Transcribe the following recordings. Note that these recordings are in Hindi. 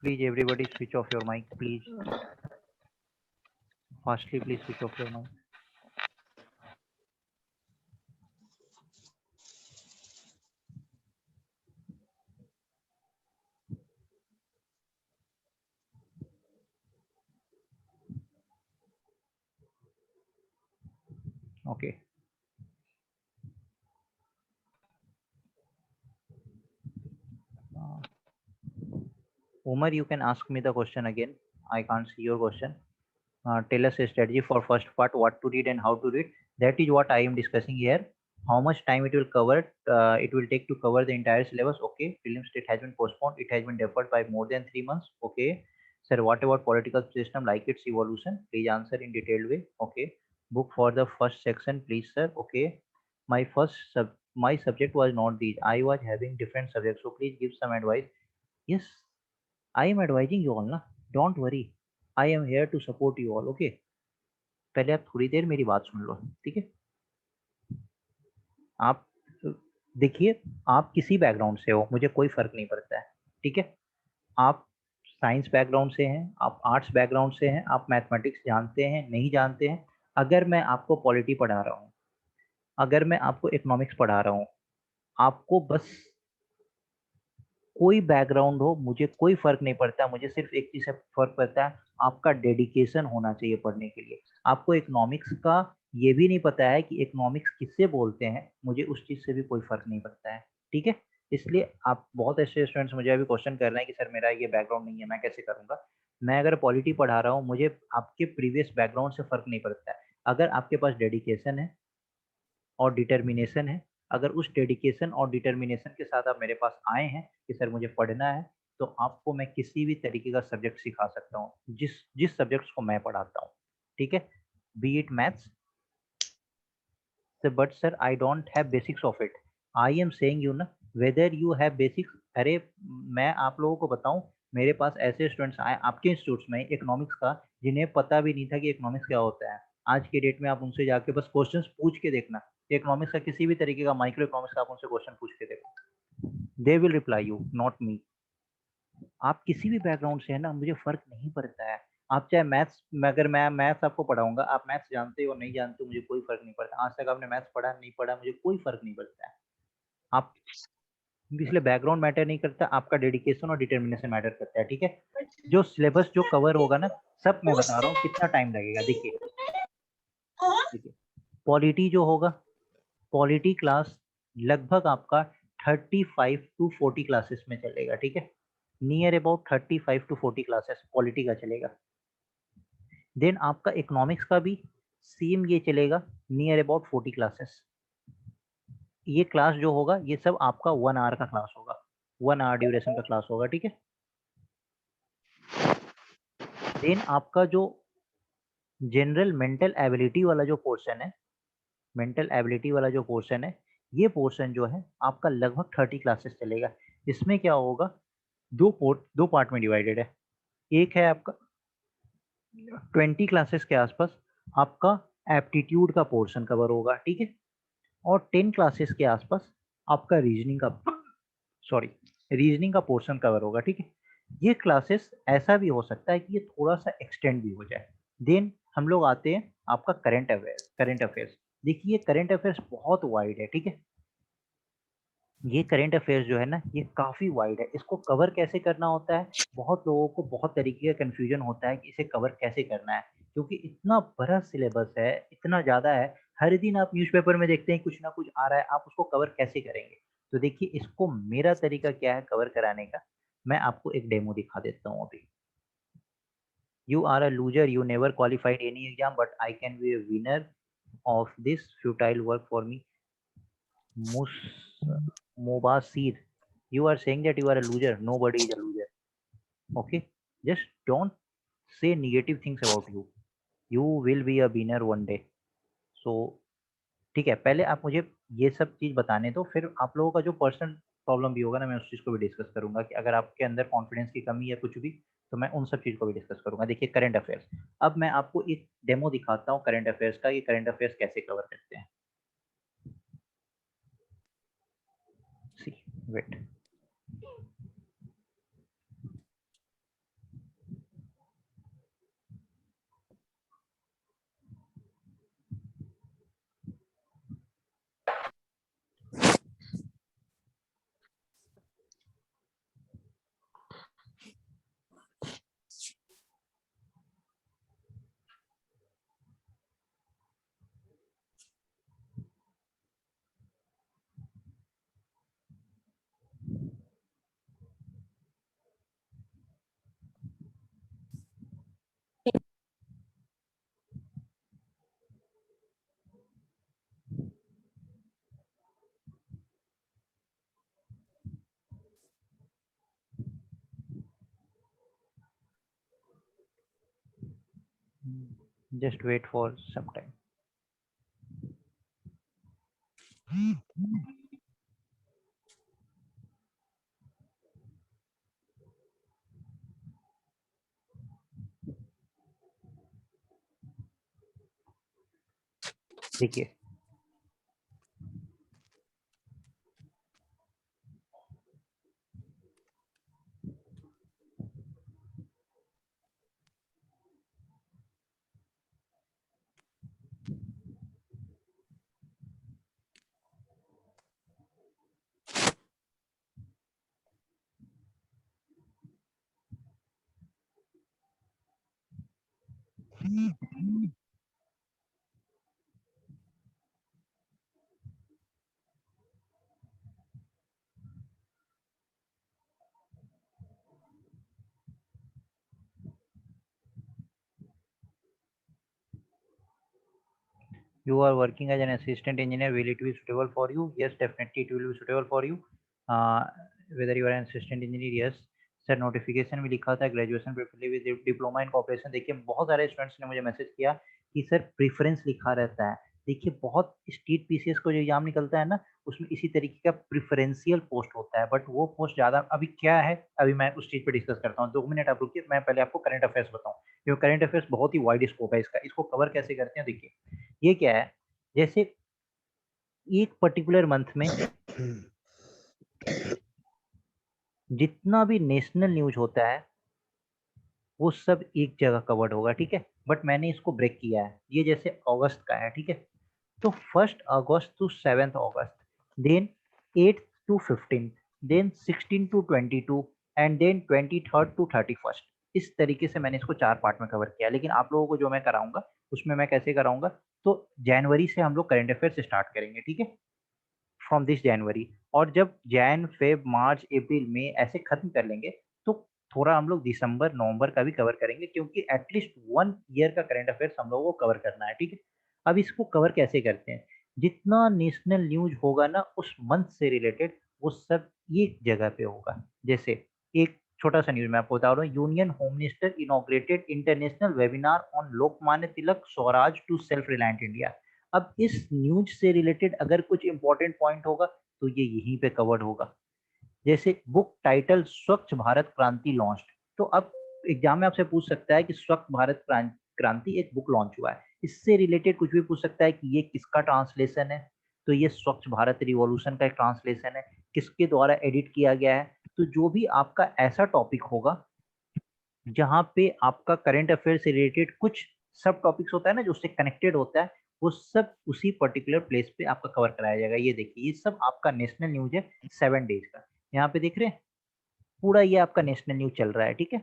Please everybody switch off your mic, please. Fastly, please switch off your mic. Okay. Umar, you can ask me the question again. I can't see your question. Tell us a strategy for first part, what to read and how to read. That is what I am discussing here. How much time it will cover? It will take to cover the entire syllabus. Okay. Prelims date has been postponed. It has been deferred by more than 3 months. Okay. Sir, what about political system like its evolution? Please answer in detailed way. Okay. Book for the first section, please, sir. Okay. My subject was not these. I was having different subjects. So please give some advice. Yes, I am advising you all ना. Don't worry. I am here to support you all. Okay. पहले आप थोड़ी देर मेरी बात सुन लो, ठीक है? आप देखिए, आप किसी बैकग्राउंड से हो, मुझे कोई फर्क नहीं पड़ता है, ठीक है? आप साइंस बैकग्राउंड से हैं, आप आर्ट्स बैकग्राउंड से हैं, आप मैथमेटिक्स जानते हैं, नहीं जानते हैं। अगर मैं आपको पॉलिटी पढ़ा रहा हूँ, अगर मैं आपको इकोनॉमिक्स पढ़ा रहा हूँ, आपको बस कोई बैकग्राउंड हो, मुझे कोई फर्क नहीं पड़ता। मुझे सिर्फ एक चीज से फर्क पड़ता है, आपका डेडिकेशन होना चाहिए पढ़ने के लिए। आपको इकोनॉमिक्स का ये भी नहीं पता है कि इकोनॉमिक्स किससे बोलते हैं, मुझे उस चीज से भी कोई फर्क नहीं पड़ता है, ठीक है? इसलिए आप बहुत ऐसे स्टूडेंट्स मुझे अभी क्वेश्चन कर रहे हैं कि सर मेरा ये बैकग्राउंड नहीं है, मैं कैसे करूंगा? मैं अगर पॉलिटी पढ़ा रहा हूँ, मुझे आपके प्रीवियस बैकग्राउंड से फर्क नहीं पड़ता है। अगर आपके पास डेडिकेशन है और डिटर्मिनेशन है, अगर उस डेडिकेशन और डिटर्मिनेशन के साथ आप मेरे पास आए हैं कि सर मुझे पढ़ना है, तो आपको मैं किसी भी तरीके का सब्जेक्ट सिखा सकता हूँ, जिस जिस सब्जेक्ट्स को मैं पढ़ाता हूँ, ठीक है? B it maths, but sir I don't have basics of it. I am saying you ना, वेदर यू हैव बेसिक्स। अरे मैं आप लोगों को बताऊं, मेरे पास ऐसे स्टूडेंट्स आए आपके इंस्टीट्यूट्स में इकोनॉमिक्स का, जिन्हें पता भी नहीं था कि इकोनॉमिक्स क्या होता है। आज के डेट में आप उनसे जाके बस क्वेश्चंस पूछ के देखना, इकोनॉमिक्स का किसी भी तरीके का, माइक्रो इकोनॉमिक्स का आप उनसे क्वेश्चन पूछ के देखो, they will reply you, not me. आप किसी भी बैकग्राउंड से है ना, मुझे फर्क नहीं पड़ता है। आप चाहे मैथ्स, अगर मैं मैथ्स आपको पढ़ाऊंगा, आप मैथ्स जानते हो नहीं जानते हो, मुझे कोई फर्क नहीं पड़ता। आज तक आपने मैथ्स पढ़ा नहीं पढ़ा, मुझे कोई फर्क नहीं पड़ता है। आप इसलिए बैकग्राउंड मैटर नहीं करता, आपका डेडिकेशन और डिटर्मिनेशन मैटर करता है, ठीक है? जो सिलेबस जो कवर होगा ना, सब मैं बता रहा हूँ कितना टाइम लगेगा। देखिए पॉलिटी जो होगा, पॉलिटी क्लास लगभग आपका 35 टू 40 क्लासेस में चलेगा, ठीक है? Near about 35 to 40 classes polity का चलेगा। देन आपका इकोनॉमिक्स का भी सेम ये चलेगा, नियर अबाउट 40 क्लासेस। ये क्लास जो होगा, ये सब आपका 1 आवर का क्लास होगा, 1 आवर ड्यूरेशन का क्लास होगा, ठीक है? देन आपका जो जनरल मेंटल एबिलिटी वाला जो पोर्शन है, मेंटल एबिलिटी वाला जो पोर्शन है, ये पोर्शन जो है आपका लगभग 30 क्लासेस चलेगा। इसमें क्या होगा, दो पार्ट में डिवाइडेड है। एक है आपका 20 क्लासेस के आसपास आपका एप्टीट्यूड का पोर्शन कवर होगा, ठीक है? और 10 क्लासेस के आसपास आपका रीजनिंग का पोर्शन कवर होगा, ठीक है? ये क्लासेस ऐसा भी हो सकता है कि ये थोड़ा सा एक्सटेंड भी हो जाए। देन हम लोग आते हैं आपका करंट अफेयर्स। देखिए करंट अफेयर्स बहुत वाइड है, ठीक है? ये करंट अफेयर्स जो है ना, ये काफी वाइड है। इसको कवर कैसे करना होता है, बहुत लोगों को बहुत तरीके का कंफ्यूजन होता है कि इसे कवर कैसे करना है, क्योंकि इतना बड़ा सिलेबस है, इतना ज्यादा है। हर दिन आप न्यूज़पेपर में देखते हैं कुछ ना कुछ आ रहा है, आप उसको कवर कैसे करेंगे? तो देखिए इसको मेरा तरीका क्या है कवर कराने का, मैं आपको एक डेमो दिखा देता हूँ अभी। You are a loser, you never qualified any exam, but I can be a winner of this futile work for me. Mobasir, you are saying that you are a loser. Nobody is a loser. Okay, just don't say negative things about you. You will be a winner one day. So ठीक है, पहले आप मुझे ये सब चीज बताने दो, फिर आप लोगों का जो पर्सनल प्रॉब्लम भी होगा ना, मैं उस चीज को भी डिस्कस करूंगा कि अगर आपके अंदर कॉन्फिडेंस की कमी है कुछ भी, तो मैं उन सब चीज को भी डिस्कस करूंगा। देखिए करंट अफेयर्स, अब मैं आपको एक डेमो दिखाता हूँ करंट अफेयर्स का, ये करंट अफेयर्स कैसे कवर करते हैं। Wait, just wait for some time. देखिए, you are working as an assistant engineer, will it be suitable for you? Yes, definitely it will be suitable for you. uh, whether you are an assistant engineer, yes sir. Notification में लिखा था graduation preferably with diploma in corporation. देखिए बहुत सारे स्टूडेंट्स ने मुझे मैसेज किया कि सर प्रेफरेंस लिखा रहता है। देखिए बहुत स्टेट पीसीएस को जो एग्जाम निकलता है ना, उसमें इसी तरीके का प्रेफरेंशियल पोस्ट होता है, बट वो पोस्ट ज्यादा अभी क्या है, अभी मैं उस चीज पे डिस्कस करता हूँ। 2 मिनट आप रुकिए, मैं पहले आपको करंट अफेयर्स बताऊँ, क्योंकि करंट अफेयर्स बहुत ही वाइड स्कोप है इसका। इसको कवर कैसे करते हैं, देखिए ये क्या है। जैसे एक पर्टिकुलर मंथ में जितना भी नेशनल न्यूज होता है वो सब एक जगह कवर्ड होगा, ठीक है। बट मैंने इसको ब्रेक किया है। ये जैसे अगस्त का है, ठीक है, तो 1 अगस्त टू 7 अगस्त, then 8 to 15, then 16 to 22, and then 23 to 31। इस तरीके से मैंने इसको 4 पार्ट में कवर किया। लेकिन आप लोगों को जो मैं कराऊंगा उसमें मैं कैसे कराऊंगा, तो जनवरी से हम लोग करंट अफेयर्स स्टार्ट करेंगे, ठीक है, फ्रॉम दिस जनवरी। और जब जैन फेब मार्च अप्रैल मई ऐसे खत्म कर लेंगे तो थोड़ा हम लोग दिसंबर नवंबर का भी कवर करेंगे, क्योंकि एटलीस्ट 1 ईयर का करंट अफेयर्स हम लोगों को कवर करना है, ठीक है। अब इसको कवर कैसे करते हैं, जितना नेशनल न्यूज होगा ना उस मंथ से रिलेटेड, वो सब एक जगह पे होगा। जैसे एक छोटा सा न्यूज मैं आपको बता रहा हूँ, union home minister inaugurated international webinar on Lokmanya Tilak Swaraj to self reliant India. अब इस न्यूज से रिलेटेड अगर कुछ इंपॉर्टेंट पॉइंट होगा तो ये यहीं पे कवर्ड होगा। जैसे बुक टाइटल स्वच्छ भारत क्रांति लॉन्च, तो अब एग्जाम में आपसे पूछ सकता है कि स्वच्छ भारत क्रांति एक बुक लॉन्च हुआ है, इससे रिलेटेड कुछ भी पूछ सकता है कि ये किसका ट्रांसलेशन है। तो ये स्वच्छ भारत रिवॉल्यूशन का एक ट्रांसलेशन है, किसके द्वारा एडिट किया गया है। तो जो भी आपका ऐसा टॉपिक होगा जहाँ पे आपका करंट अफेयर से रिलेटेड कुछ सब टॉपिक्स होता है ना जो उससे कनेक्टेड होता है, वो सब उसी पर्टिकुलर प्लेस पे आपका कवर कराया जाएगा। ये देखिए ये सब आपका नेशनल न्यूज है 7 डेज का। यहाँ पे देख रहे हैं पूरा ये आपका नेशनल न्यूज चल रहा है, ठीक है।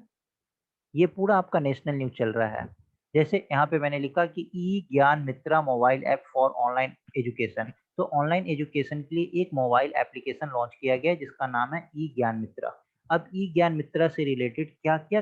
ये पूरा आपका नेशनल न्यूज चल रहा है। जैसे यहाँ पे मैंने लिखा कि e Gyan Mitra mobile app for online education. तो ऑनलाइन एजुकेशन के लिए एक मोबाइल एप्लीकेशन लॉन्च किया गया है जिसका नाम है ई ज्ञान मित्रा। अब ई ज्ञान मित्रा से रिलेटेड क्या क्या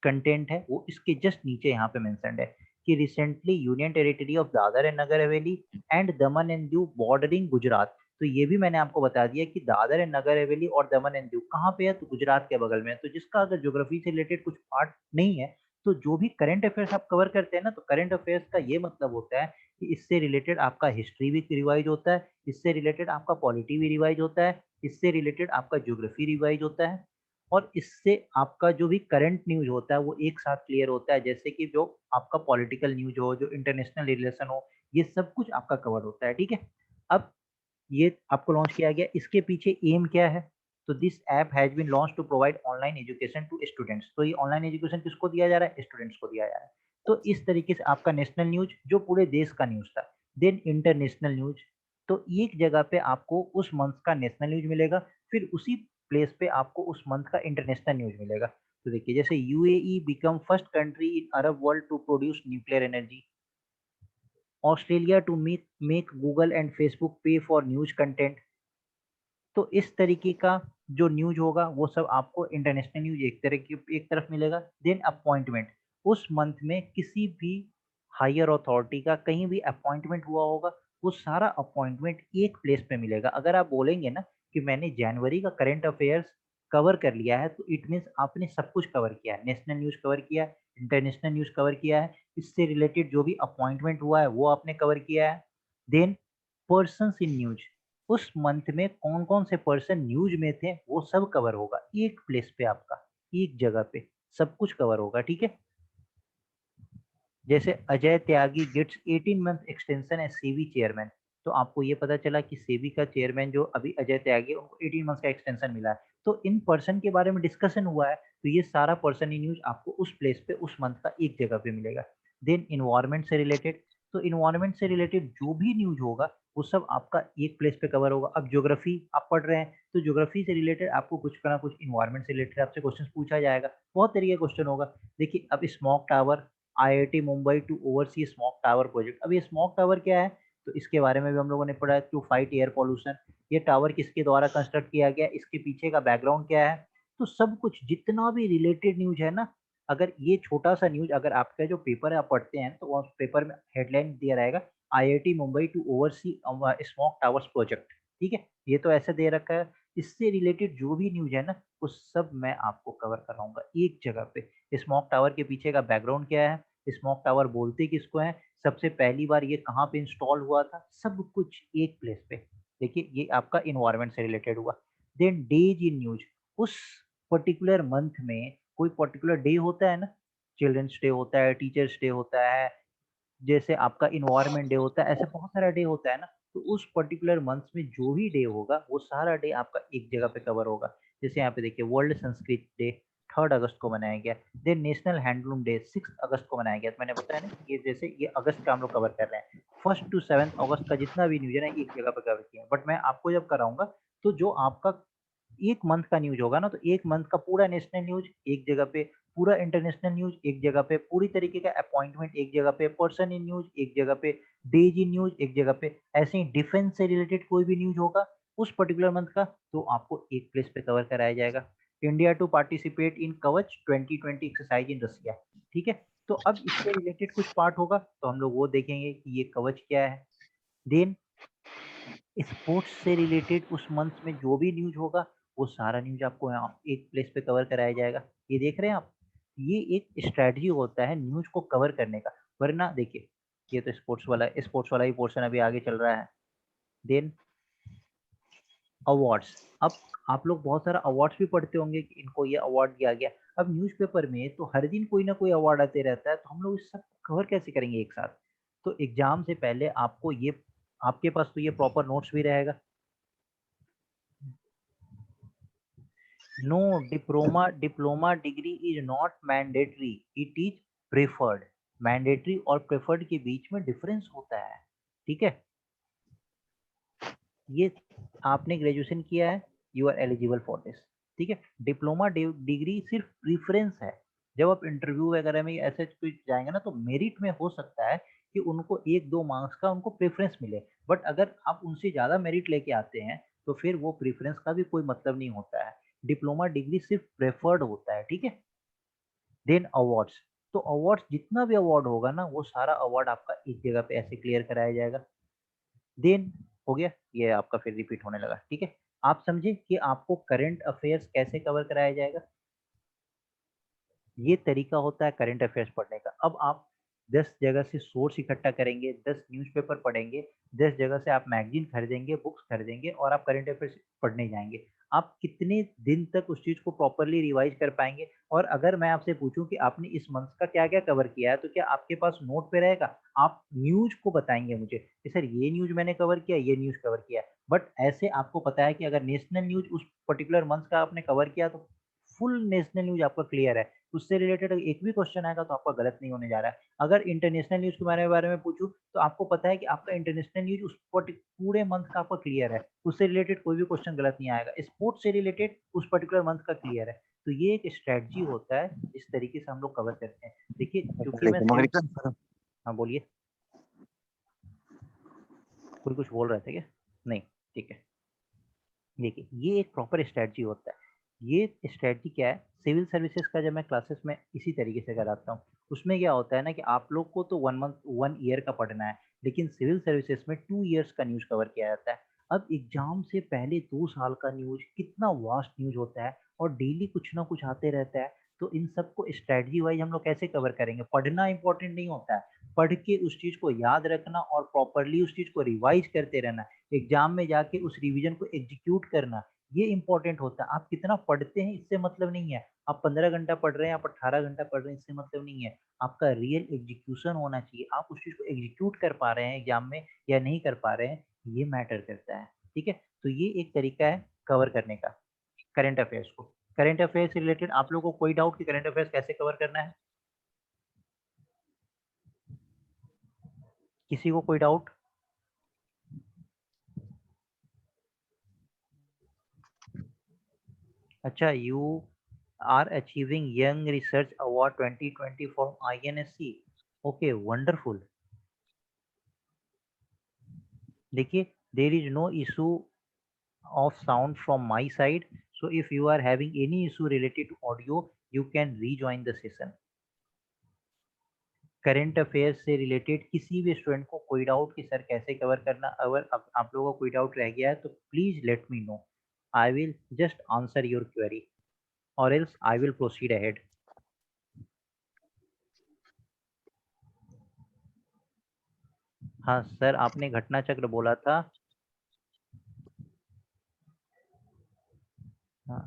कंटेंट है वो इसके जस्ट नीचे यहाँ पे मेंशन्ड है कि recently union territory of Dadra and Nagar Haveli and Daman and Diu bordering Gujarat. तो ये भी मैंने आपको बता दिया कि दादर एंड नगर हवेली और दमन एंड दीव कहाँ पे है, तो गुजरात के बगल में है। तो जिसका अगर ज्योग्राफी से रिलेटेड कुछ पार्ट नहीं है, तो जो भी करंट अफेयर्स आप कवर करते हैं ना, तो करंट अफेयर्स का ये मतलब होता है कि इससे रिलेटेड आपका हिस्ट्री भी रिवाइज होता है, इससे रिलेटेड आपका पॉलिटी भी रिवाइज होता है, इससे रिलेटेड आपका ज्योग्राफी रिवाइज होता है, और इससे आपका जो भी करंट न्यूज होता है वो एक साथ क्लियर होता है। जैसे कि जो आपका पॉलिटिकल न्यूज हो, जो इंटरनेशनल रिलेशन हो, ये सब कुछ आपका कवर होता है, ठीक है। अब ये आपको लॉन्च किया गया, इसके पीछे एम क्या है? तो this app has been launch to provide online education to students. तो ये ऑनलाइन एजुकेशन किसको दिया जा रहा है? स्टूडेंट्स को दिया जा रहा है। तो इस तरीके से आपका नेशनल न्यूज जो पूरे देश का न्यूज था, देन इंटरनेशनल न्यूज। तो एक जगह पे आपको उस मंथ का नेशनल न्यूज मिलेगा, फिर उसी प्लेस पे आपको उस मंथ का इंटरनेशनल न्यूज मिलेगा। तो देखिए जैसे UAE become first country in Arab world to produce nuclear energy, Australia to make Google and Facebook pay for news content. तो इस तरीके का जो न्यूज होगा वो सब आपको इंटरनेशनल न्यूज एक तरफ मिलेगा। देन अपॉइंटमेंट, उस मंथ में किसी भी हायर अथॉरिटी का कहीं भी अपॉइंटमेंट हुआ होगा, वो सारा अपॉइंटमेंट एक प्लेस पे मिलेगा। अगर आप बोलेंगे ना कि मैंने जनवरी का करंट अफेयर्स कवर कर लिया है, तो इट मीन्स आपने सब कुछ कवर किया है, नेशनल न्यूज कवर किया है, इंटरनेशनल न्यूज कवर किया है, इससे रिलेटेड जो भी अपॉइंटमेंट हुआ है वो आपने कवर किया है। देन पर्सन्स इन न्यूज, उस मंथ में कौन-कौन से पर्सन न्यूज़ में थे, वो सब कवर होगा, एक प्लेस पे आपका, एक जगह पे, सब कुछ कवर होगा, ठीक है? जैसे Ajay Tyagi gets 18 month extension as SEBI chairman. तो आपको ये पता चला कि सेबी का चेयरमैन जो अभी अजय त्यागी है, उनको 18 मंथ्स का एक्सटेंशन मिला है। तो इन पर्सन के बारे में डिस्कशन हुआ है, तो ये सारा पर्सन इन न्यूज़ आपको उस प्लेस पे, उस मंथ का एक जगह पे मिलेगा। देन एनवायरनमेंट से रिलेटेड, तो एनवायरनमेंट से रिलेटेड जो भी न्यूज़ होगा, वो सब आपका एक प्लेस पे कवर होगा। अब ज्योग्राफी आप पढ़ रहे हैं, तो ज्योग्राफी से रिलेटेड आपको कुछ ना कुछ एनवायरनमेंट से रिलेटेड आपसे क्वेश्चन पूछा जाएगा। बहुत तरीके का क्वेश्चन होगा। देखिए अब smog tower, IIT Mumbai to oversee smog tower project. अब ये स्मॉग टावर क्या है? तो इसके बारे में भी हम लोगों ने पढ़ा है, टू फाइट एयर पॉल्यूशन। ये टावर किसके द्वारा कंस्ट्रक्ट किया गया, इसके पीछे का बैकग्राउंड क्या है? तो सब कुछ जितना भी रिलेटेड न्यूज़ है ना, अगर ये छोटा-सा न्यूज़ अगर आपका जो पेपर है आप पढ़ते हैं, तो उस पेपर में हेडलाइन दिया रहेगा, IIT Mumbai to oversee smog towers project, ठीक है? ये तो ऐसे दे रखा है। इससे रिलेटेड जो भी न्यूज़ है ना, वो सब मैं आपको कवर कराऊँगा एक जगह पे। स्मॉग टावर के पीछे का बैकग्राउंड क्या है? स्मॉक टावर बोलते किसको हैं? सबसे पहली बार ये कहाँ पे इंस्टॉल हुआ था? सब कुछ एक प्लेस पे। देखिए ये आपका एनवायरनमेंट से रिलेटेड हुआ। देन डेज़ इन न्यूज़, उस पर्टिकुलर मंथ में कोई पर्टिकुलर डे होता है ना, चिल्ड्रंस डे होता है, टीचर्स डे होता है, जैसे आपका एनवायरनमेंट डे होता है, ऐसे बहुत सारा डे होता है ना, तो उस पर्टिकुलर मंथ में जो भी डे होगा, वो सारा डे आपका एक जगह पे कवर होगा। जैसे यहाँ पे देखिए वर्ल्ड संस्कृत डे 3 अगस्त को मनाया गया, देन नेशनल हैंडलूम डे 6 अगस्त को मनाया गया। तो मैंने बताया ना कि ये जैसे ये अगस्त का हम लोग कवर कर रहे हैं। 1 टू 7 अगस्त का जितना भी न्यूज़ है ना, एक जगह पे कवर किया है। बट मैं आपको जब कराऊँगा, तो जो आपका 1 मंथ का न्यूज़ होगा ना, तो 1 मंथ का पूरा नेशनल न्यूज़ एक जगह पे, पूरा इंटरनेशनल न्यूज़ एक जगह पे, पूरी तरीके का अपॉइंटमेंट एक जगह पे, पर्सन इन न्यूज़ एक जगह पे, डेज़ इन न्यूज़ एक जगह पे। ऐसे ही डिफेंस से रिलेटेड कोई भी न्यूज़ होगा उस पर्टिकुलर मंथ का, तो आपको एक प्लेस पे कवर कराया जाएगा। इंडिया टू पार्टिसिपेट इन कवच 2020 एक्सरसाइज इन रसिया, ठीक है? तो अब इससे रिलेटेड कुछ पार्ट होगा, तो हम लोग वो देखेंगे कि ये कवच क्या है। देन स्पोर्ट्स से रिलेटेड उस मंथ में जो भी न्यूज़ होगा, वो सारा न्यूज़ आपको यहाँ एक प्लेस पे कवर कराया जाएगा। ये देख रहे हैं आप? ये एक स्ट्रैटेजी होता है न्यूज़ को कवर करने का। वरना देखिए, ये तो स्पोर्ट्स वाला ही पोर्शन अभी आगे चल रहा है। Then awards. अब आप लोग बहुत सारा अवार्ड्स भी पढ़ते होंगे कि इनको ये अवार्ड दिया गया। अब न्यूज़पेपर में तो हर दिन कोई ना कोई अवार्ड आते रहता है, तो हम लोग इस सब कवर कैसे करेंगे एक साथ? तो एग्ज़ाम से पहले आपको ये, आपके पास तो ये प्रॉपर नोट्स भी रहेगा। No, diploma degree is not mandatory. It is preferred. Mandatory और प्रेफर्ड के बीच में डिफरेंस होता है, ठीक है? ये आपने ग्रेजुएशन किया है, you are eligible for this, ठीक है? डिप्लोमा डिग्री सिर्फ प्रेफरेंस है। जब आप इंटरव्यू वगैरह में ऐसे कुछ जाएंगे ना, तो मेरिट में हो सकता है कि उनको 1-2 मार्क्स का उनको प्रेफरेंस मिले, बट अगर आप उनसे ज़्यादा मेरिट लेके आते हैं, तो फिर वो प्रेफरेंस का भी कोई मतलब नहीं होता है। डिप्लोमा डिग्री सिर्फ प्रेफर्ड होता है, ठीक है? देन अवार्ड्स, तो अवार्ड्स जितना भी अवार्ड होगा ना, वो सारा अवार्ड आपका एक जगह पे ऐसे क्लियर कराया जाएगा। देन हो गया, ये आपका फिर रिपीट होने लगा, ठीक है? आप समझे कि आपको करंट अफेयर्स कैसे कवर कराया जाएगा? ये तरीका होता है करंट अफेयर्स पढ़ने का। अब आप 10 जगह से सोर्स इकट्ठा करेंगे, 10 न्यूज़पेपर पढ़ेंगे, 10 जगह से आप मैगज़ीन खरीदेंगे, बुक्स खरीदेंगे और आप करंट अफेयर्स पढ़ने जाएँगे। आप कितने दिन तक उस चीज़ को प्रॉपर्ली रिवाइज़ कर पाएँगे? और अगर मैं आपसे पूछूँ कि आपने इस मंथ का क्या-क्या कवर किया है, तो क्या आपके पास नोट पे रहेगा? आप न्यूज़ को बताएँगे मुझे कि सर ये न्यूज़ मैंने कवर किया, ये न्यूज़ कवर किया है। बट ऐसे आपको पता है कि अगर नेशनल न्यूज उस पर्टिकुलर मंथ का आपने कवर किया तो फुल नेशनल न्यूज आपका क्लियर है, उससे रिलेटेड एक भी क्वेश्चन आएगा तो आपका गलत नहीं होने जा रहा है। अगर इंटरनेशनल न्यूज के बारे में पूछूं तो आपको पता है कि आपका इंटरनेशनल न्यूज उस पूरे मंथ का आपका क्लियर है, उससे रिलेटेड कोई भी क्वेश्चन गलत नहीं आएगा। स्पोर्ट्स से रिलेटेड उस पर्टिकुलर मंथ का क्लियर है। तो ये एक स्ट्रेटजी होता है, इस तरीके से हम लोग कवर करते हैं। देखिए क्योंकि मैं सिविल, हाँ बोलिए, कोई कुछ बोल रहे थे क्या? नहीं, ठीक है। देखिए ये एक प्रॉपर स्ट्रेटजी होता है। ये स्ट्रेटजी क्या है, सिविल सर्विसेज का जब मैं क्लासेस में इसी तरीके से कराता हूँ, उसमें क्या होता है ना कि आप लोग को तो 1 ईयर का पढ़ना है, लेकिन सिविल सर्विसेज में 2 ईयर्स का न्यूज कवर किया जाता है। अब एग्जाम से पहले 2 साल का न्यूज कितना वास्ट न्यूज होता है और डेली कुछ ना कुछ आते रहता है। तो इन सबको स्ट्रेटजी वाइज हम लोग कैसे कवर करेंगे? पढ़ना इंपॉर्टेंट नहीं होता है, पढ़ के उस चीज को याद रखना और प्रॉपरली उस चीज को रिवाइज करते रहना, एग्जाम में जाके उस रिवीजन को एग्जीक्यूट करना, ये इंपॉर्टेंट होता है। आप कितना पढ़ते हैं इससे मतलब नहीं है, आप 15 घंटा पढ़ रहे हैं, आप 18 घंटा पढ़ रहे हैं, इससे मतलब नहीं है। आपका रियल एग्जीक्यूशन होना चाहिए, आप उस चीज को एग्जीक्यूट कर पा रहे हैं एग्जाम में या नहीं कर पा रहे हैं, ये मैटर करता है। ठीक है, तो ये एक तरीका है कवर करने का करंट अफेयर्स को। करंट अफेयर से रिलेटेड आप लोगों को कोई डाउट कि करंट अफेयर्स कैसे कवर करना है? किसी को कोई डाउट? अच्छा, you are achieving young research award 2020 from INSC। Okay, wonderful. देखिए, there is no issue of sound from my side, so if you are having any issue related to audio, you can rejoin the session। Current affairs से रिलेटेड किसी भी स्टूडेंट को कोई डाउट कि सर कैसे कवर करना, अगर आप लोगों को कोई डाउट रह गया है तो please let me know, I will just answer your query or else I will proceed ahead. हाँ सर, आपने घटना चक्र बोला था। हाँ,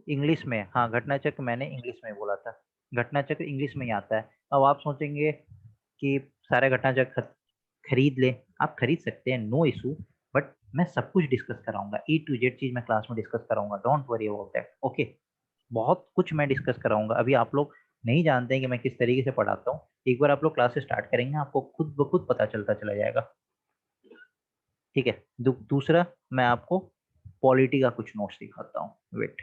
इंग्लिश में, हाँ घटना चक्र मैंने इंग्लिश में बोला था। घटना चक्र इंग्लिश में ही आता है। अब आप सोचेंगे कि सारे घटना चक्र खरीद ले, आप खरीद सकते हैं, नो इशू, बट मैं सब कुछ डिस्कस कराऊंगा, A to Z चीज मैं क्लास में डिस्कस कराऊंगा, don't worry about that. Okay, बहुत कुछ मैं डिस्कस कराऊंगा। अभी आप लोग नहीं जानते हैं कि मैं किस तरीके से पढ़ाता हूँ, एक बार आप लोग क्लासेस स्टार्ट करेंगे आपको खुद ब खुद पता चलता चला जाएगा। ठीक है, दूसरा मैं आपको पॉलिटी का कुछ नोट्स दिखाता हूँ, wait.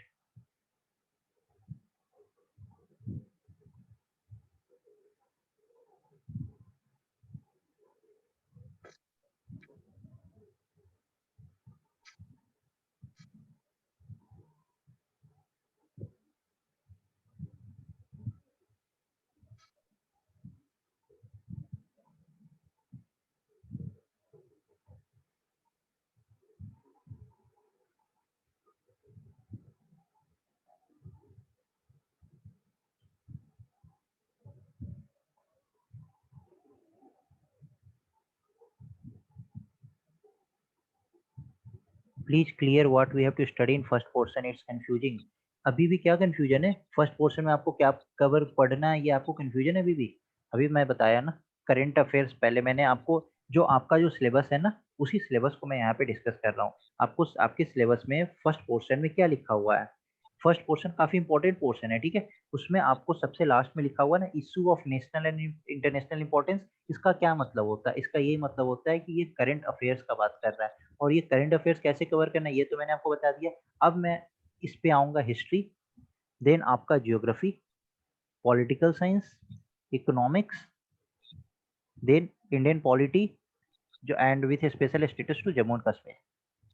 Please clear what we have to study in first portion, it's confusing. अभी भी क्या कंफ्यूजन है? फर्स्ट पोर्शन में आपको क्या कवर पढ़ना है, ये आपको कंफ्यूजन है अभी भी? अभी मैं बताया ना, करंट अफेयर्स पहले मैंने आपको, जो आपका जो सिलेबस है ना, उसी सिलेबस को मैं यहाँ पे डिस्कस कर रहा हूँ। आपको आपके सिलेबस में फर्स्ट पोर्शन में क्या लिखा हुआ है? फर्स्ट पोर्शन काफी इंपॉर्टेंट पोर्शन है, ठीक है। उसमें आपको सबसे लास्ट में लिखा हुआ ना, issue of national and international importance. इसका क्या मतलब होता है? इसका यही मतलब होता है कि ये करंट अफेयर्स का बात कर रहा है। और ये करंट अफेयर्स कैसे कवर करना है ये तो मैंने आपको बता दिया। अब मैं इस पे आऊंगा, हिस्ट्री, देन आपका geography, political science, economics, then Indian polity, जो end with special status to Jammu and Kashmir.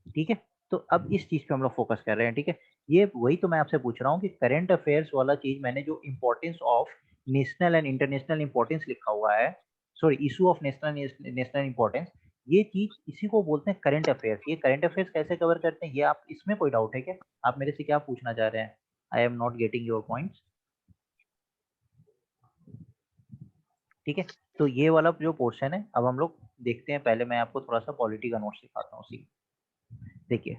ठीक है, तो अब इस चीज पे हम लोग फोकस कर रहे हैं। ठीक है, ये वही तो मैं आपसे पूछ रहा हूँ कि करंट अफेयर्स वाला चीज मैंने जो importance of national and international importance लिखा हुआ है, sorry issue of national national importance, ये चीज इसी को बोलते हैं करंट अफेयर्स। ये करंट अफेयर्स कैसे कवर करते हैं, ये आप इसमें कोई डाउट है क्या? आप मेरे से क्या पूछना चाह रहे हैं? I am not getting your points. ठीक है, तो ये वाला जो पोर्शन है अब हम लोग देखते हैं। पहले मैं आपको थोड़ा सा पॉलिटी का नोट सिखाता हूँ, सी देखिए।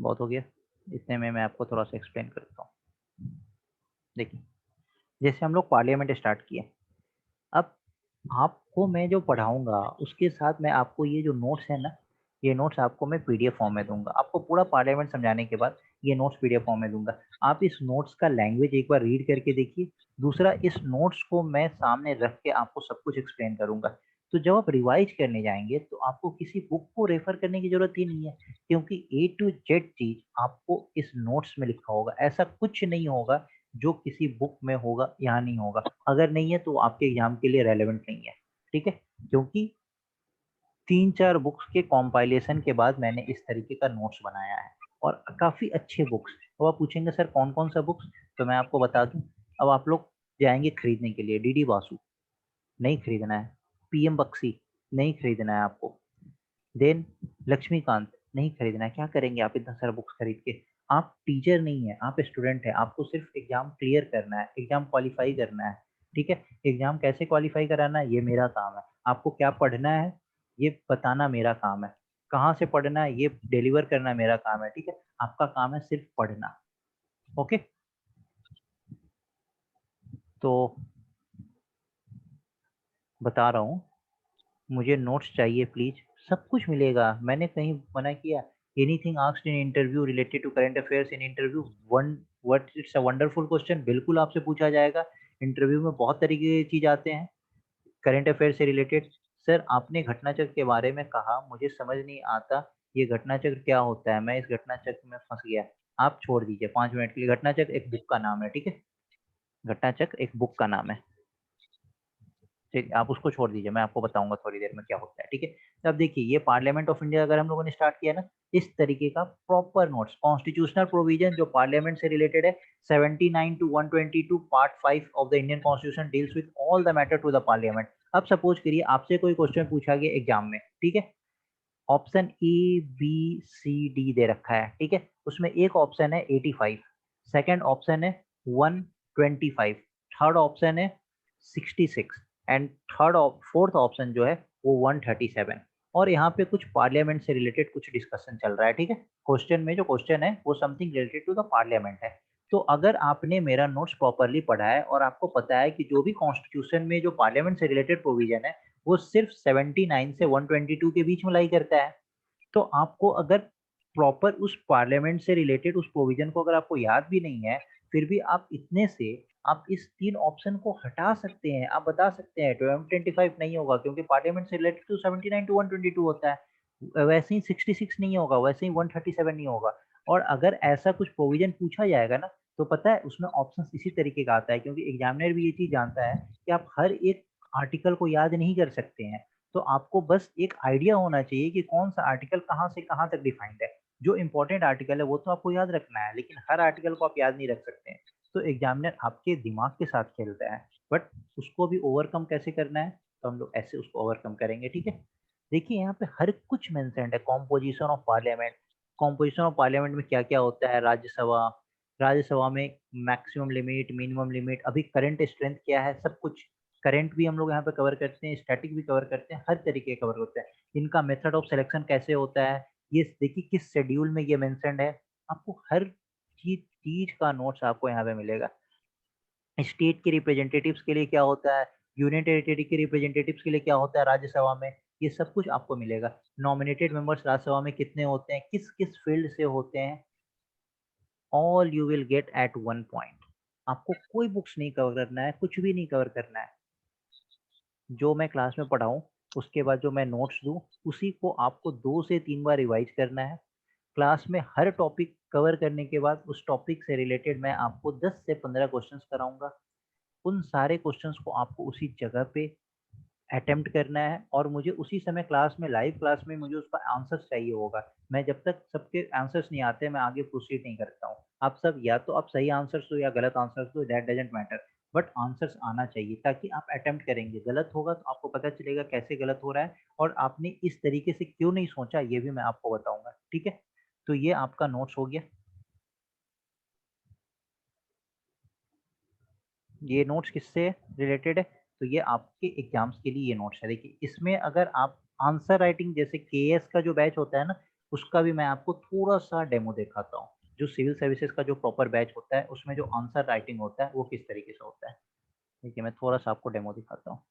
बहुत हो गया, इतने में मैं आपको थोड़ा सा एक्सप्लेन करता हूँ। देखिए, जैसे हम लोग पार्लियामेंट स्टार्ट किए, अब आपको मैं जो पढ़ाऊँगा उसके साथ मैं आपको ये जो नोट्स है ना, ये नोट्स आपको मैं पीडीएफ फॉर्म में दूँगा। आपको पूरा पार्लियामेंट समझाने के बाद ये नोट्स पीडीएफ फॉर्म में दूँगा। आप इस नोट्स का लैंग्वेज एक बार रीड करके देखिए। दूसरा, इस नोट्स को मैं सामने रख के आपको सब कुछ एक्सप्लेन करूँगा। तो जब आप रिवाइज़ करने जाएँगे तो आपको किसी बुक को रेफ़र करने की ज़रूरत ही नहीं है, क्योंकि ए टू जेड चीज़ आपको इस नोट्स में लिखा होगा। ऐसा कुछ नहीं होगा जो किसी बुक में होगा, यहाँ नहीं होगा। अगर नहीं है तो आपके एग्ज़ाम के लिए रेलेवेंट नहीं है, ठीक है? क्योंकि 3-4 बुक्स के कॉम्पाइलेशन के बाद मैंने इस तरीके का नोट्स बनाया है और काफ़ी अच्छे बुक्स। अब आप पूछेंगे सर कौन-कौन सा बुक्स? तो मैं आपको बता दूँ, अब आप लोग जाएँगे खरीदने के लिए डीडी वासु, नहीं खरीदना है। पीएम बख्शी, नहीं खरीदना है आपको। देन लक्ष्मीकांत, नहीं खरीदना है। क्या करेंगे आप इतना सारा बुक्स खरीद के? आप टीचर नहीं हैं, आप स्टूडेंट हैं, आपको सिर्फ़ एग्ज़ाम क्लियर करना है, एग्ज़ाम क्वालीफाई करना है, ठीक है? एग्ज़ाम कैसे क्वालीफाई कराना है, ये मेरा काम है। आपको क्या पढ़ना है, ये बताना मेरा काम है। कहाँ से पढ़ना है, ये डिलीवर करना मेरा काम है, ठीक है? आपका काम है सिर्फ़ पढ़ना, ओके? तो बता रहा हूँ, मुझे नोट्स चाहिए प्लीज़, सब कुछ मिलेगा, मैंने कहीं मना किया? Anything asked in interview related to current affairs in interview one what it's a wonderful question, बिल्कुल आपसे पूछा जाएगा। इंटरव्यू में बहुत तरीके के चीज़ आते हैं, करंट अफेयर से रिलेटेड। सर आपने घटनाचक्र के बारे में कहा, मुझे समझ नहीं आता ये घटनाचक्र क्या होता है? मैं इस घटनाचक्र में फँस गया। आप छोड़ दीजिए 5 मिनट के लिए, घटनाचक्र एक बुक का नाम है, ठीक है? घटनाचक्र एक बुक का नाम है। ठीक, आप उसको छोड़ दीजिए, मैं आपको बताऊँगा थोड़ी देर में क्या होता है, ठीक है? तो अब देखिए, ये पार्लियामेंट ऑफ इंडिया अगर हम लोगों ने स्टार्ट किया ना, इस तरीके का प्रॉपर नोट्स, कॉन्स्टिट्यूशनल प्रोविजन जो पार्लियामेंट से रिलेटेड है, 79 to 122 part 5 of the Indian constitution deals with all the matter to the parliament. अब सपोज करिए आपसे कोई क्वेश्चन पूछा गया एग्जाम में, ठीक है? Option A, B, C, D दे रखा है, ठीक है? उसमें एक ऑप्शन है 85, सेकंड ऑप्शन है 125, थर्ड ऑप्शन है 66 एंड फोर्थ ऑप्शन जो है वो 137। और यहाँ पे कुछ पार्लियामेंट से रिलेटेड कुछ डिस्कशन चल रहा है, ठीक है? क्वेश्चन में जो क्वेश्चन है वो something related to the parliament है। तो अगर आपने मेरा नोट्स प्रॉपर्ली पढ़ा है और आपको पता है कि जो भी कॉन्स्टिट्यूशन में जो पार्लियामेंट से रिलेटेड प्रोविजन है वो सिर्फ 79 से 122 के बीच में लाई करता है। तो आपको अगर प्रॉपर उस पार्लियामेंट से रिलेटेड उस प्रोविजन को अगर आपको याद भी नहीं है, फिर भी आप इतने से आप इस 3 ऑप्शन को हटा सकते हैं। आप बता सकते हैं 125 नहीं होगा क्योंकि पार्लियामेंट से रिलेटेड तो 79 टू 122 होता है। वैसे ही 66 नहीं होगा, वैसे ही 137 नहीं होगा। और अगर ऐसा कुछ प्रोविजन पूछा जाएगा ना, तो पता है उसमें ऑप्शंस इसी तरीके का आता है क्योंकि एग्जामिनर भी ये चीज़ जानता है कि आप हर एक आर्टिकल को याद नहीं कर सकते हैं। तो आपको बस एक आइडिया होना चाहिए कि कौन-सा आर्टिकल कहाँ से कहाँ तक डिफाइंड है। जो इम्पोर्टेंट आर्टिकल है वो तो आपको याद रखना है, लेकिन हर आर्टिकल को आप याद नहीं रख सकते हैं। तो एग्जामिनर आपके दिमाग के साथ खेलता है, बट उसको भी ओवरकम कैसे करना है, तो हम लोग ऐसे उसको ओवरकम करेंगे, ठीक है? देखिए यहाँ पे हर कुछ मेंशन्ड है, composition of parliament, composition of parliament में क्या-क्या होता है, राज्यसभा, राज्यसभा में मैक्सिमम लिमिट, मिनिमम लिमिट, अभी करंट स्ट्रेंथ क्या है, सब कुछ। करंट भी हम लोग यहाँ पे कवर करते हैं, स्टैटिक भी कवर करते हैं, हर तरीके कवर होता है। इनका मेथड ऑफ सिलेक्शन कैसे होता है, ये देखिए किस शेड्यूल में ये मेंशन्ड है। आपको हर चीज़ चीज़ का नोट्स आपको यहाँ पे मिलेगा। स्टेट के रिप्रेजेंटेटिव्स के लिए क्या होता है, यूनियन टेरिटरी के रिप्रेजेंटेटिव्स के लिए क्या होता है राज्यसभा में, ये सब कुछ आपको मिलेगा। नॉमिनेटेड मेंबर्स राज्यसभा में कितने होते हैं, किस-किस फील्ड से होते हैं, all you will get at one point. आपको कोई बुक्स नहीं कवर करना है, कुछ भी नहीं कवर करना है। जो मैं क्लास में पढ़ाऊँ, उसके बाद जो मैं नोट्स दूँ, उसी को आपको 2 से 3 बार रिवाइज़ करना है। क्लास में हर टॉपिक कवर करने के बाद उस टॉपिक से रिलेटेड मैं आपको 10 से 15 क्वेश्चंस कराऊँगा। उन सारे क्वेश्चंस को आपको उसी जगह पे अटेम्प्ट करना है और मुझे उसी समय क्लास में लाइव क्लास में मुझे उसका आंसर्स चाहिए होगा। मैं जब तक सबके आंसर्स नहीं आते मैं आगे प्रोसीड नहीं करता हूँ। आप सब या तो आप सही आंसर्स दो या गलत आंसर्स दो, that doesn't matter, but answers आना चाहिए ताकि आप अटेम्प्ट करेंगे। गलत होगा तो आपको पता चलेगा कैसे गलत हो रहा है और आपने इस तरीके से क्यों नहीं सोचा ये भी मैं आपको बताऊँगा, ठीक है? तो ये आपका नोट्स हो गया। ये नोट्स किससे रिलेटेड है? तो ये आपके एग्ज़ाम्स के लिए ये नोट्स है। देखिए, इसमें अगर आप आंसर राइटिंग जैसे केएस का जो बैच होता है ना, उसका भी मैं आपको थोड़ा सा डेमो दिखाता हूँ। जो सिविल सर्विसेज का जो प्रॉपर बैच होता है उसमें जो आंसर राइटिंग होता है वो किस तरीके से होता है। ठीक है, मैं थोड़ा सा आपको डेमो दिखाता हूँ।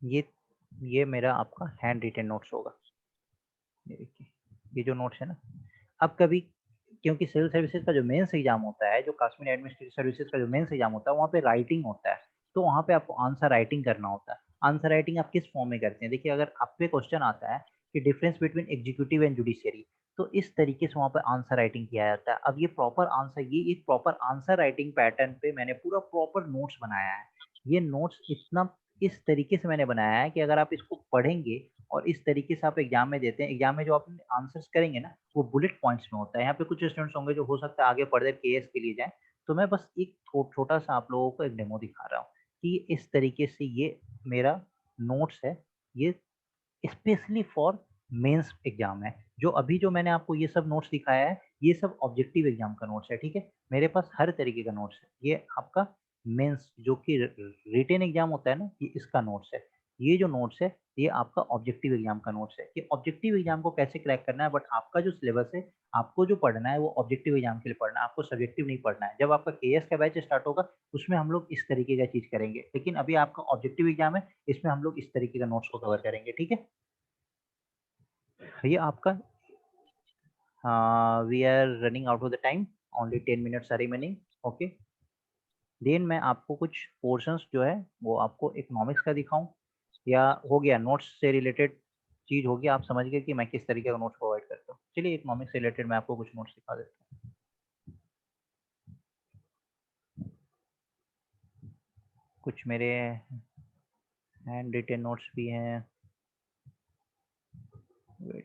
ये ये मेरा आपका हैंड रिटेन नोट्स होगा। ये देखिए, ये जो नोट्स है ना, अब कभी क्योंकि सिविल सर्विसेज का जो मेंस एग्जाम होता है, जो काश्मीर एडमिनिस्ट्रेटिव सर्विसेज का जो मेंस एग्जाम होता है, वहाँ पे राइटिंग होता है। तो वहाँ पे आपको आंसर राइटिंग करना होता है। आंसर राइटिंग आप किस फॉर्म में करते हैं? देखिए, अगर आप पे क्वेश्चन आता है कि difference between executive and judiciary, तो इस तरीके से वहाँ पे आंसर राइटिंग किया जाता है। अब ये प्रॉपर आंसर, ये एक प्रॉपर आंसर राइटिंग पैटर्न पे मैंने पूरा प्रॉपर नोट्स बनाया है। ये नोट्स इतना इस तरीके से मैंने बनाया है कि अगर आप इसको पढ़ेंगे और इस तरीके से आप एग्जाम में देते हैं, एग्जाम में जो आप आंसर्स करेंगे ना, वो बुलेट पॉइंट्स में होता है। यहाँ पे कुछ स्टूडेंट्स होंगे जो हो सकता है आगे फर्दर केएस के लिए जाएं, तो मैं बस एक छोटा सा आप लोगों को एक डेमो दिखा रहा हूँ कि इस तरीके से ये मेरा नोट्स है। ये स्पेशली फॉर मेंस एग्जाम है। जो अभी जो मैंने आपको ये सब नोट्स दिखाया है, ये सब ऑब्जेक्टिव एग्जाम का नोट्स है। ठीक है, मेरे पास हर तरीके का नोट्स है। ये आपका मेंस जो कि रिटेन एग्जाम होता है ना, ये इसका नोट्स है। ये जो नोट्स है, ये आपका ऑब्जेक्टिव एग्जाम का नोट्स है कि ऑब्जेक्टिव एग्जाम को कैसे क्रैक करना है। बट आपका जो सिलेबस है, आपको जो पढ़ना है वो ऑब्जेक्टिव एग्जाम के लिए पढ़ना है, आपको सब्जेक्टिव नहीं पढ़ना है। जब आपका केएस का बैच स्टार्ट होगा, उसमें हम लोग इस तरीके का चीज करेंगे, लेकिन अभी आपका ऑब्जेक्टिव एग्जाम है, इसमें हम लोग इस तरीके का नोट्स को कवर करेंगे। ठीक है, ये आपका we are running out of the time, only 10 minutes are remaining. Okay, then मैं आपको कुछ पोर्शंस जो है वो आपको इकोनॉमिक्स का दिखाऊं, या हो गया नोट्स से रिलेटेड चीज होगी, आप समझ गए कि मैं किस तरीके का नोट्स प्रोवाइड करता हूँ। चलिए, इकोनॉमिक्स से रिलेटेड मैं आपको कुछ नोट्स दिखा देता हूँ। कुछ मेरे हैंड रिटेन नोट्स भी हैं। वेट,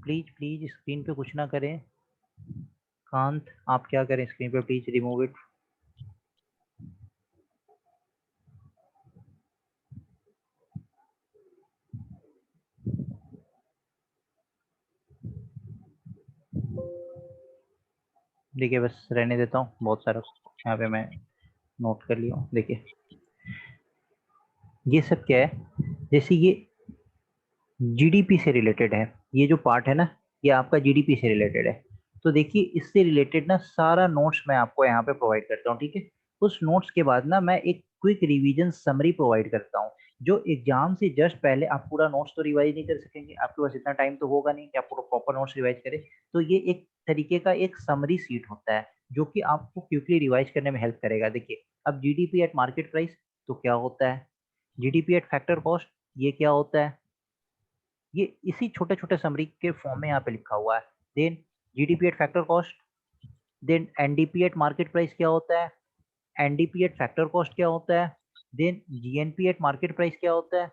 प्लीज प्लीज स्क्रीन पे कुछ ना करें। कांत, आप क्या करें स्क्रीन पे, प्लीज रिमूव इट। देखिए, बस रहने देता हूँ, बहुत सारा यहाँ पे मैं नोट कर लिया हूँ। देखिए, ये सब क्या है, जैसे ये जीडीपी से रिलेटेड है। ये जो पार्ट है ना, ये आपका जीडीपी से रिलेटेड है। तो देखिए, इससे रिलेटेड ना सारा नोट्स मैं आपको यहाँ पे प्रोवाइड करता हूँ। ठीक है, उस नोट्स के बाद ना मैं एक क्विक रिवीजन समरी प्रोवाइड करता हूँ। जो एग्जाम से जस्ट पहले, आप पूरा नोट्स तो रिवाइज नहीं कर सकेंगे, आपके पास इतना टाइम तो होगा नहीं कि आप पूरा प्रॉपर नोट्स रिवाइज करें। तो ये एक तरीके का एक समरी सीट होता है जो कि आपको क्विकली रिवाइज करने में हेल्प करेगा। देखिए, अब जीडीपी एट मार्केट प्राइस तो क्या होता है, जीडीपी एट फैक्टर कॉस्ट ये क्या होता है, ये इसी छोटे छोटे समरी के फॉर्म में यहाँ पे लिखा हुआ है। Then GDP at factor cost, then NDP at market price क्या होता है, एनडीपी एट फैक्टर कॉस्ट क्या होता है, then GNP at market price क्या होता है,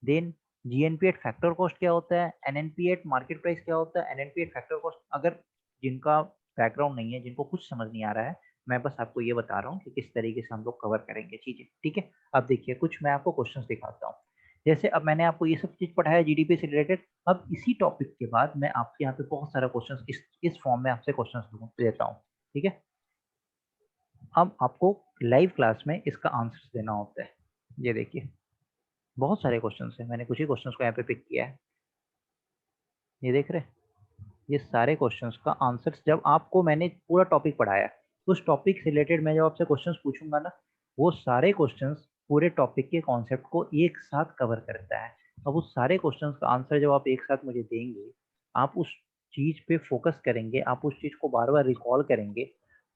then GNP at factor cost क्या होता है, एनएनपी एट मार्केट प्राइस क्या होता है, एनएनपी एट फैक्टर कॉस्ट। अगर जिनका बैकग्राउंड नहीं है, जिनको कुछ समझ नहीं आ रहा है, मैं बस आपको ये बता रहा हूँ कि किस तरीके से हम लोग कवर करेंगे चीजें। ठीक है, अब देखिए, कुछ मैं आपको क्वेश्चंस दिखाता हूँ। जैसे अब मैंने आपको ये सब चीज पढ़ाया जीडीपी से रिलेटेड, अब इसी टॉपिक के बाद मैं आपके यहाँ पे बहुत सारा क्वेश्चंस इस फॉर्म में आपसे क्वेश्चंस देता हूँ। ठीक है, अब आपको लाइव क्लास में इसका आंसर देना होता है। ये देखिए, बहुत सारे क्वेश्चंस हैं, मैंने कुछ ही क्वेश्चंस को यहाँ पे पिक किया है। ये देख रहे हैं, ये सारे क्वेश्चंस का आंसर जब आपको मैंने पूरा टॉपिक पढ़ाया, उस टॉपिक से रिलेटेड मैं जब आपसे क्वेश्चंस पूछूंगा ना, वो सारे क्वेश्चंस पूरे टॉपिक के कॉन्सेप्ट को एक साथ कवर करता है। अब उस सारे क्वेश्चंस का आंसर जब आप एक साथ मुझे देंगे, आप उस चीज पे फोकस करेंगे, आप उस चीज को बार बार रिकॉल करेंगे,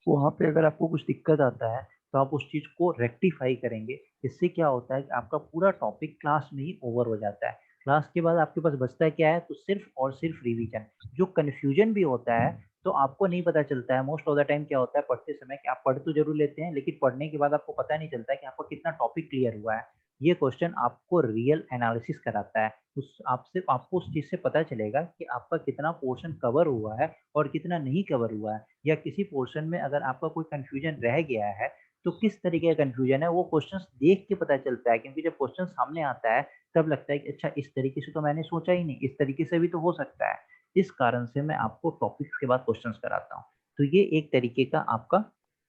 वहां पे अगर आपको कुछ दिक्कत आता है तो आप उस चीज को रेक्टिफाई करेंगे। इससे क्या होता है कि आपका पूरा टॉपिक क्लास में ही ओवर हो जाता है। क्लास के बाद आपके पास बचता है क्या है, तो सिर्फ और सिर्फ रिवीजन। जो कंफ्यूजन भी होता है तो आपको नहीं पता चलता है। मोस्ट ऑफ द टाइम क्या होता है पढ़ते समय कि आप पढ़ तो जरूर लेते हैं, लेकिन पढ़ने के बाद आपको पता नहीं चलता है कि आपका कितना टॉपिक क्लियर हुआ है। ये क्वेश्चन आपको रियल एनालिसिस कराता है। उस आपसे आपको उस चीज से पता चलेगा कि आपका कितना पोर्शन कवर हुआ है और कितना नहीं कवर हुआ है, या किसी पोर्शन में अगर आपका कोई कंफ्यूजन रह गया है तो किस तरीके का कंफ्यूजन है वो क्वेश्चंस देख के पता चलता है। क्योंकि जब क्वेश्चन सामने आता है तब लगता है कि अच्छा इस तरीके से तो मैंने सोचा ही नहीं, इस तरीके से भी तो हो सकता है। इस कारण से मैं आपको टॉपिक्स के बाद क्वेश्चंस कराता हूँ। तो ये एक तरीके का आपका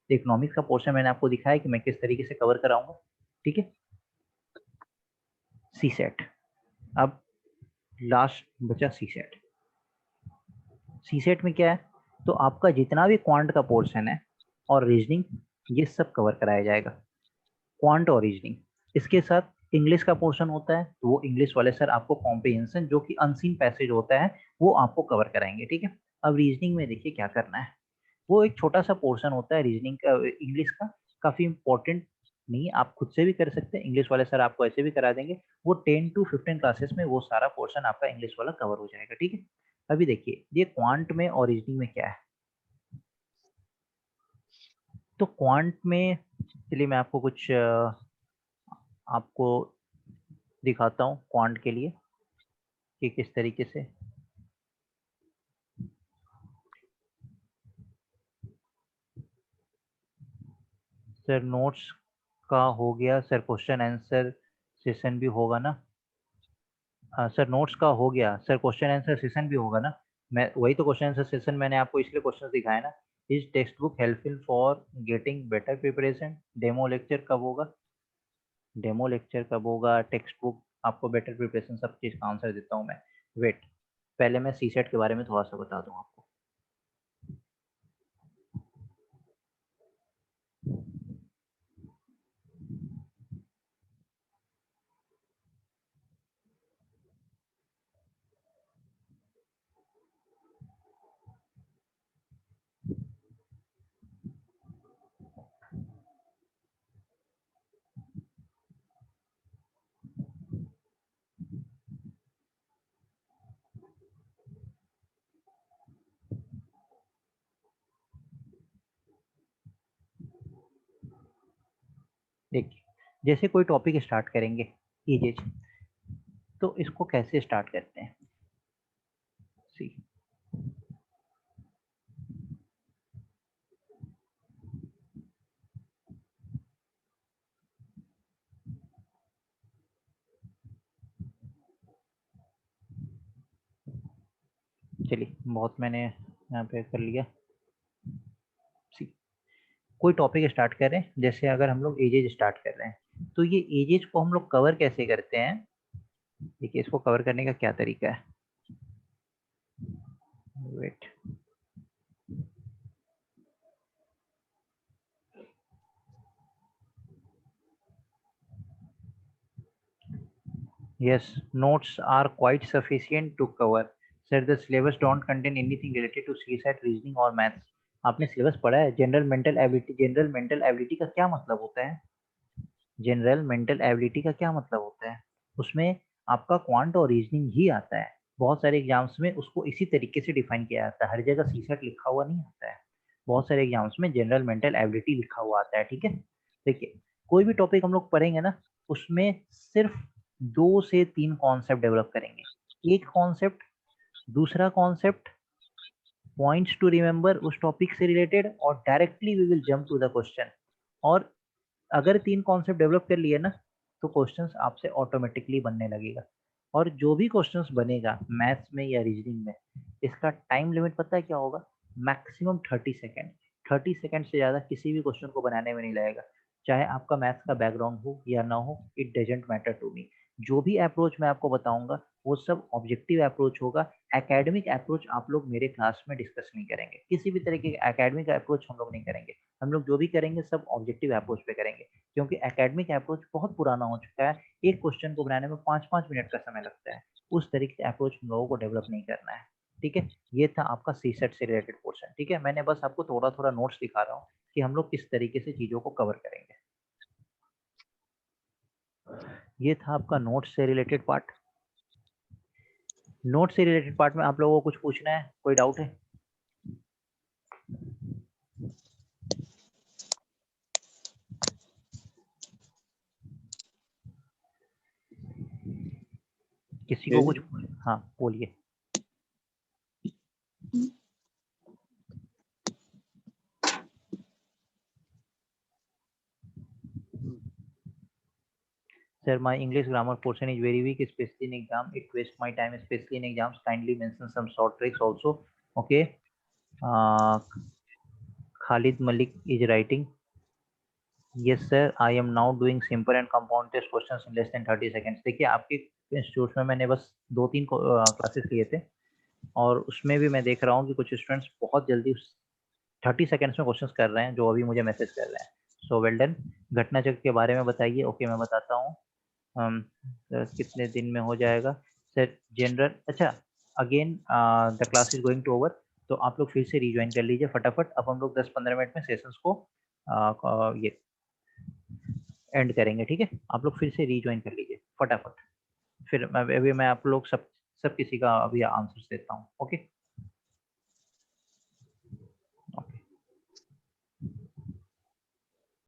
इकोनॉमिक्स का पोर्शन मैंने आपको दिखाया कि मैं किस तरीके से कवर कराऊंगा। ठीक है। सी सेट। अब लास्ट बचा सी सेट। सी सेट में क्या है, तो आपका जितना भी क्वांट का पोर्शन है और रीजनिंग, ये सब कवर कराया जाएगा। क्वांट और रीजनिंग, इसके साथ इंग्लिश का पोर्शन होता है तो वो इंग्लिश वाले सर आपको कॉम्प्रिहेंशन जो कि अनसीन पैसेज होता है वो आपको कवर कराएंगे। ठीक है। अब रीजनिंग में देखिए क्या करना है। वो एक छोटा सा पोर्शन होता है रीजनिंग का, इंग्लिश का, काफी इंपॉर्टेंट नहीं, आप खुद से भी कर सकते हैं, इंग्लिश वाले सर आपको ऐसे भी करा देंगे। वो 10 to 15 क्लासेस में वो सारा पोर्शन आपका इंग्लिश वाला कवर हो जाएगा। ठीक है। अभी देखिए ये क्वांट में और रीजनिंग में क्या है। तो क्वांट में, चलिए मैं आपको कुछ आपको दिखाता हूँ क्वांट के लिए कि किस तरीके से। सर नोट्स का हो गया, सर क्वेश्चन आंसर सेशन भी होगा ना। सर नोट्स का हो गया, सर क्वेश्चन आंसर सेशन भी होगा ना। मैं वही तो क्वेश्चन आंसर सेशन मैंने आपको इसलिए क्वेश्चन दिखाया ना। Is text book helpful for getting better preparation. Demo lecture कब होगा, डेमो लेक्चर कब होगा, टेक्स्ट बुक आपको बेटर प्रिपरेशन, सब चीज़ का आंसर देता हूँ मैं। वेट, पहले मैं सी सेट के बारे में थोड़ा सा बता दूँ आपको। देखिए, जैसे कोई टॉपिक स्टार्ट करेंगे इजेज, तो इसको कैसे स्टार्ट करते हैं। सी, चलिए बहुत मैंने यहाँ पे कर लिया। सी, कोई टॉपिक स्टार्ट करें, जैसे अगर हम लोग एजेज स्टार्ट कर रहे हैं तो ये एजेज को हम लोग कवर कैसे करते हैं। देखिए इसको कवर करने का क्या तरीका है। Wait, yes, notes are quite sufficient to cover. Sir, the syllabus don't contain anything related to CSAT, reasoning और maths. आपने सिलेबस पढ़ा है। General mental ability, general mental ability का क्या मतलब होता है। जनरल मेंटल एबिलिटी का क्या मतलब होता है, उसमें आपका क्वांट और रीजनिंग ही आता है। बहुत सारे एग्जाम्स में उसको इसी तरीके से डिफाइन किया जाता है, हर जगह सीसेट लिखा हुआ नहीं आता है। बहुत सारे एग्जाम्स में जनरल मेंटल एबिलिटी लिखा हुआ आता है। ठीक है। देखिए कोई भी टॉपिक हम लोग पढ़ेंगे ना, उसमें सिर्फ 2 से 3 कॉन्सेप्ट डेवलप करेंगे। एक कॉन्सेप्ट, दूसरा कॉन्सेप्ट, पॉइंट्स टू रिमेंबर उस टॉपिक से रिलेटेड, और directly we will jump to the question. और अगर 3 कॉन्सेप्ट डेवलप कर लिए ना, तो क्वेश्चंस आपसे ऑटोमेटिकली बनने लगेगा। और जो भी क्वेश्चंस बनेगा मैथ्स में या रीजनिंग में, इसका टाइम लिमिट पता है क्या होगा, मैक्सिमम 30 सेकेंड। 30 सेकेंड से ज़्यादा किसी भी क्वेश्चन को बनाने में नहीं लगेगा। चाहे आपका मैथ्स का बैकग्राउंड हो या ना हो, it doesn't matter to me. जो भी अप्रोच मैं आपको बताऊंगा वो सब ऑब्जेक्टिव अप्रोच होगा। एकेडमिक अप्रोच आप लोग मेरे क्लास में डिस्कस नहीं करेंगे, किसी भी तरीके का एकेडमिक अप्रोच हम लोग नहीं करेंगे। हम लोग जो भी करेंगे सब ऑब्जेक्टिव अप्रोच पे करेंगे, क्योंकि एकेडमिक अप्रोच बहुत पुराना हो चुका है। एक क्वेश्चन को बनाने में 5-5 मिनट का समय लगता है। उस तरीके का अप्रोच हम लोगों को डेवलप नहीं करना है। ठीक है, ये था आपका सीसेट से रिलेटेड पोर्शन। ठीक है, मैंने बस आपको थोड़ा थोड़ा नोट्स दिखा रहा हूँ कि हम लोग किस तरीके से चीजों को कवर करेंगे। ये था आपका नोट्स से रिलेटेड पार्ट। नोट से रिलेटेड पार्ट में आप लोगों को कुछ पूछना है, कोई डाउट है? किसी को कुछ? हाँ बोलिए। Sir, my English grammar portion is very weak, especially in exam. It wastes my time, especially in exams. Kindly mention some short tricks also. Okay. Khalid Malik is writing. Yes sir, I am now doing simple and compound test questions in less than 30 seconds. देखिए आपके इंस्टीट्यूट में मैंने बस 2-3 क्लासेस लिए थे, और उसमें भी मैं देख रहा हूँ कि कुछ स्टूडेंट्स बहुत जल्दी 30 सेकंड्स में क्वेश्चंस कर रहे हैं, जो अभी मुझे मैसेज कर रहे हैं। So well done. घटना चक्र के बारे में बताइए। ओके मैं बताता हूँ। कितने दिन में हो जाएगा सर? जनरल, अच्छा, again the class is going to over, तो आप लोग फिर से रिज्वाइन कर लीजिए फटाफट। अब हम लोग 10-15 मिनट में सेशंस को ये एंड करेंगे। ठीक है, आप लोग फिर से रिज्वाइन कर लीजिए फटाफट। फिर अभी मैं आप लोग सब सब किसी का अभी आंसर देता हूँ। ओके।